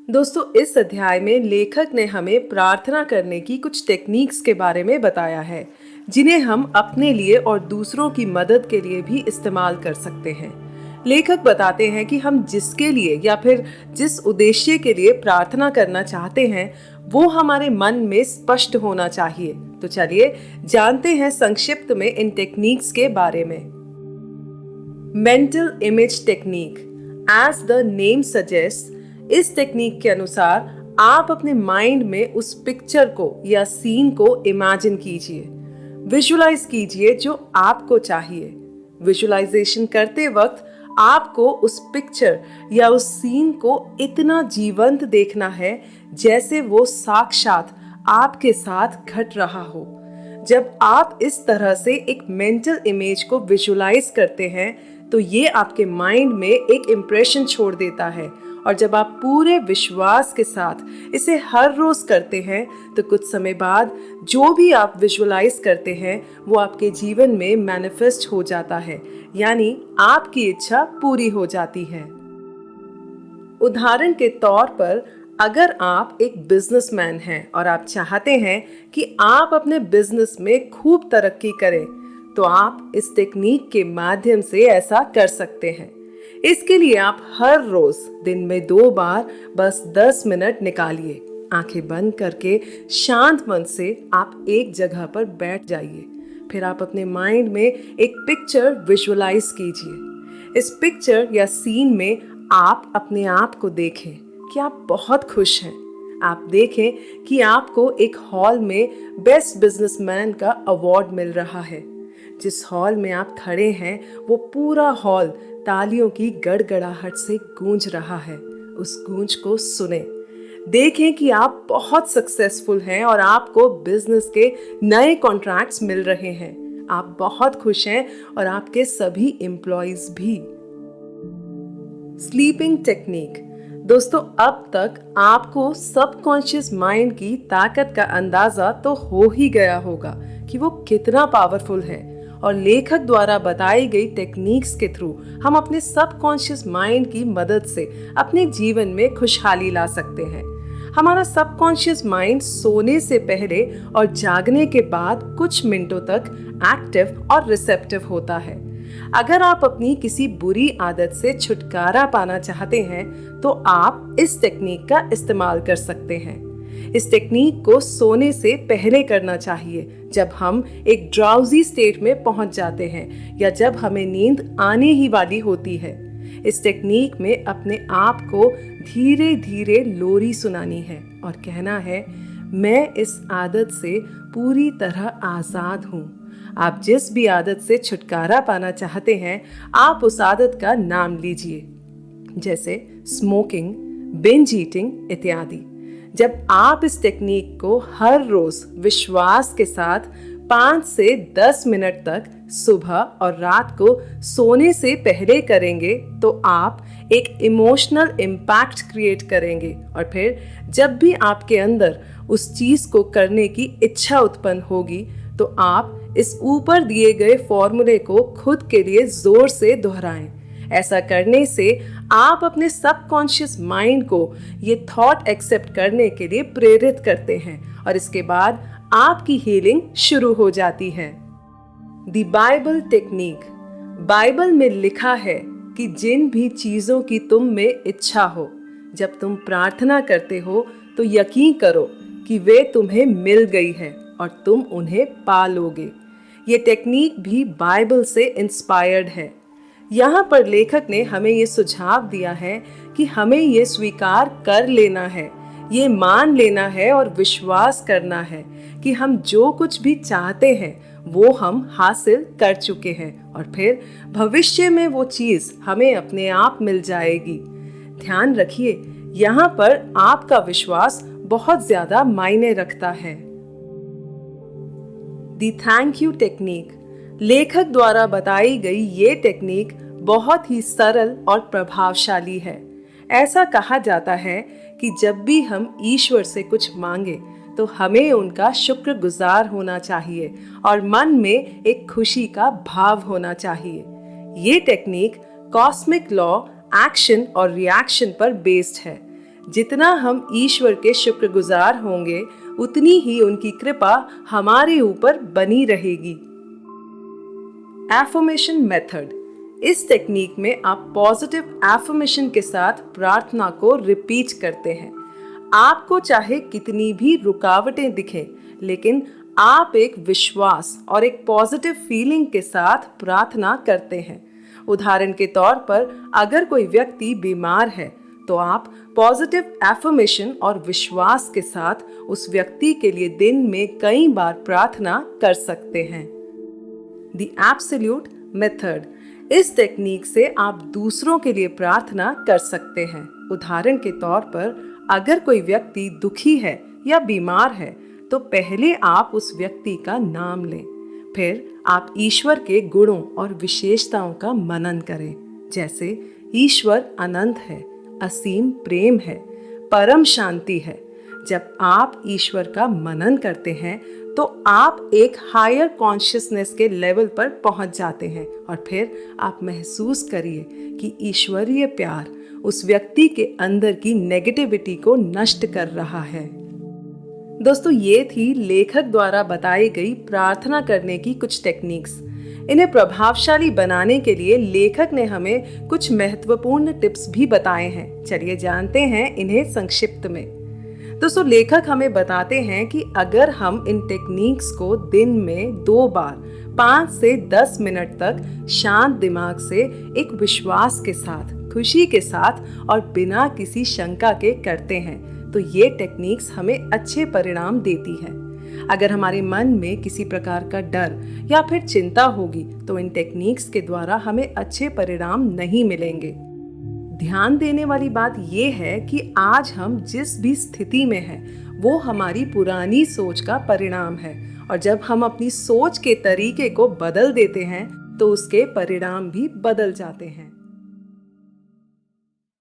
दोस्तों, इस अध्याय में लेखक ने हमें प्रार्थना करने की कुछ टेक्निक्स के बारे में बताया है, जिन्हें हम अपने लिए और दूसरों की मदद के लिए भी इस्तेमाल कर सकते हैं। लेखक बताते हैं कि हम जिसके लिए या फिर जिस उद्देश्य के लिए प्रार्थना करना चाहते हैं, वो हमारे मन में स्पष्ट होना चाहिए। तो चलिए जानते हैं संक्षिप्त में इन टेक्निक्स के बारे में। Mental image technique, as the name suggest, इस टेक्निक के अनुसार आप अपने माइंड में उस पिक्चर को या सीन को इमेजिन कीजिए, विजुलाइज कीजिए जो आपको चाहिए। विजुलाइजेशन करते वक्त आपको उस पिक्चर या उस सीन को इतना जीवंत देखना है जैसे वो साक्षात आपके साथ घट रहा हो। जब आप इस तरह से एक मेंटल इमेज को विजुलाइज करते हैं तो ये आपके माइंड में एक इम्प्रेशन छोड़ देता है, और जब आप पूरे विश्वास के साथ इसे हर रोज करते हैं तो कुछ समय बाद जो भी आप विजुलाइज करते हैं वो आपके जीवन में मैनिफेस्ट हो जाता है, यानी आपकी इच्छा पूरी हो जाती है। उदाहरण के तौर पर, अगर आप एक बिजनेसमैन हैं और आप चाहते हैं कि आप अपने बिजनेस में खूब तरक्की करें, तो आप इस टेक्निक के माध्यम से ऐसा कर सकते हैं। इसके लिए आप हर रोज दिन में 2 बार बस 10 मिनट निकालिए। आंखें बंद करके शांत मन से आप एक जगह पर बैठ जाइए। फिर आप अपने माइंड में एक पिक्चर विजुअलाइज कीजिए। इस पिक्चर या सीन में आप अपने आप को देखें कि आप बहुत खुश हैं। आप देखें कि आपको एक हॉल में बेस्ट बिजनेसमैन का अवार्ड मिल रहा है। जिस हॉल में आप खड़े हैं वो पूरा हॉल तालियों की गड़गड़ाहट से गूंज रहा है। उस गूंज को सुने। देखें कि आप बहुत सक्सेसफुल हैं और आपको बिजनेस के नए कॉन्ट्रैक्ट्स मिल रहे हैं। आप बहुत खुश हैं और आपके सभी एम्प्लॉइज भी। Sleeping technique. दोस्तों, अब तक आपको सबकॉन्शियस माइंड की ताकत का अंदाजा तो हो ही गया होगा कि वो कितना पावरफुल है, और लेखक द्वारा बताई गई टेक्निक्स के थ्रू हम अपने सबकॉन्शियस माइंड की मदद से अपने जीवन में खुशहाली ला सकते हैं। हमारा सबकॉन्शियस माइंड सोने से पहले और जागने के बाद कुछ मिनटों तक एक्टिव और रिसेप्टिव होता है। अगर आप अपनी किसी बुरी आदत से छुटकारा पाना चाहते हैं तो आप इस टेक्निक का इस्तेमाल कर सकते हैं। इस टेक्निक को सोने से पहले करना चाहिए, जब हम एक ड्राउजी स्टेट में पहुंच जाते हैं या जब हमें नींद आने ही वाली होती है। इस टेक्निक में अपने आप को धीरे धीरे लोरी सुनानी है और कहना है, मैं इस आदत से पूरी तरह आज़ाद हूँ। आप जिस भी आदत से छुटकारा पाना चाहते हैं, आप उस आदत का नाम लीजिए, जैसे स्मोकिंग, बिंज ईटिंग इत्यादि। जब आप इस टेक्निक को हर रोज विश्वास के साथ 5 से 10 मिनट तक सुबह और रात को सोने से पहले करेंगे तो आप एक इमोशनल इम्पैक्ट क्रिएट करेंगे, और फिर जब भी आपके अंदर उस चीज को करने की इच्छा उत्पन्न होगी तो आप इस ऊपर दिए गए फॉर्मूले को खुद के लिए जोर से दोहराएं। ऐसा करने से आप अपने सबकॉन्शियस माइंड को ये थॉट एक्सेप्ट करने के लिए प्रेरित करते हैं, और इसके बाद आपकी हीलिंग शुरू हो जाती है। The Bible technique. बाइबल में लिखा है कि जिन भी चीजों की तुम में इच्छा हो, जब तुम प्रार्थना करते हो तो यकीन करो कि वे तुम्हें मिल गई है और तुम उन्हें पा लोगे। ये टेक्निक भी बाइबल से इंस्पायर्ड है। यहाँ पर लेखक ने हमें ये सुझाव दिया है कि हमें ये स्वीकार कर लेना है, ये मान लेना है और विश्वास करना है कि हम जो कुछ भी चाहते हैं वो हम हासिल कर चुके हैं, और फिर भविष्य में वो चीज हमें अपने आप मिल जाएगी। ध्यान रखिए, यहाँ पर आपका विश्वास बहुत ज्यादा मायने रखता है। दी थैंक यू टेक्निक। लेखक द्वारा बताई गई ये टेक्निक बहुत ही सरल और प्रभावशाली है। ऐसा कहा जाता है कि जब भी हम ईश्वर से कुछ मांगे तो हमें उनका शुक्रगुजार होना चाहिए और मन में एक खुशी का भाव होना चाहिए। ये टेक्निक कॉस्मिक लॉ, एक्शन और रिएक्शन पर बेस्ड है। जितना हम ईश्वर के शुक्रगुजार होंगे उतनी ही उनकी कृपा हमारे ऊपर बनी रहेगी। Affirmation method. इस टेक्निक में आप पॉजिटिव एफर्मेशन के साथ प्रार्थना को रिपीट करते हैं। आपको चाहे कितनी भी रुकावटें दिखें, लेकिन आप एक विश्वास और एक पॉजिटिव फीलिंग के साथ प्रार्थना करते हैं। उदाहरण के तौर पर अगर कोई व्यक्ति बीमार है तो आप पॉजिटिव एफर्मेशन और विश्वास के साथ उस व्यक्ति के लिए दिन में कई बार प्रार्थना कर सकते हैं। The absolute method. इस टेक्निक से आप दूसरों के लिए प्रार्थना कर सकते हैं। उदाहरण के तौर पर अगर कोई व्यक्ति दुखी है या बीमार है तो पहले आप उस व्यक्ति का नाम लें, फिर आप ईश्वर के गुणों और विशेषताओं का मनन करें, जैसे ईश्वर अनंत है, असीम प्रेम है, परम शांति है। जब आप ईश्वर का मनन करते हैं तो आप एक हायर कॉन्शियसनेस के लेवल पर पहुंच जाते हैं और फिर आप महसूस करिए कि ईश्वरीय प्यार उस व्यक्ति के अंदर की नेगेटिविटी को नष्ट कर रहा है। दोस्तों, ये थी लेखक द्वारा बताई गई प्रार्थना करने की कुछ टेक्निक्स। इन्हें प्रभावशाली बनाने के लिए लेखक ने हमें कुछ महत्वपूर्ण टिप्स भी बताए हैं। चलिए जानते हैं इन्हें संक्षिप्त में। दोस्तों, लेखक हमें बताते हैं कि अगर हम इन टेक्निक्स को दिन में 2 बार 5 से 10 मिनट तक शांत दिमाग से एक विश्वास के साथ, खुशी के साथ और बिना किसी शंका के करते हैं तो ये टेक्निक्स हमें अच्छे परिणाम देती है। अगर हमारे मन में किसी प्रकार का डर या फिर चिंता होगी तो इन टेक्निक्स के द्वारा हमें अच्छे परिणाम नहीं मिलेंगे। ध्यान देने वाली बात यह है कि आज हम जिस भी स्थिति में हैं वो हमारी पुरानी सोच का परिणाम है और जब हम अपनी सोच के तरीके को बदल देते हैं तो उसके परिणाम भी बदल जाते हैं।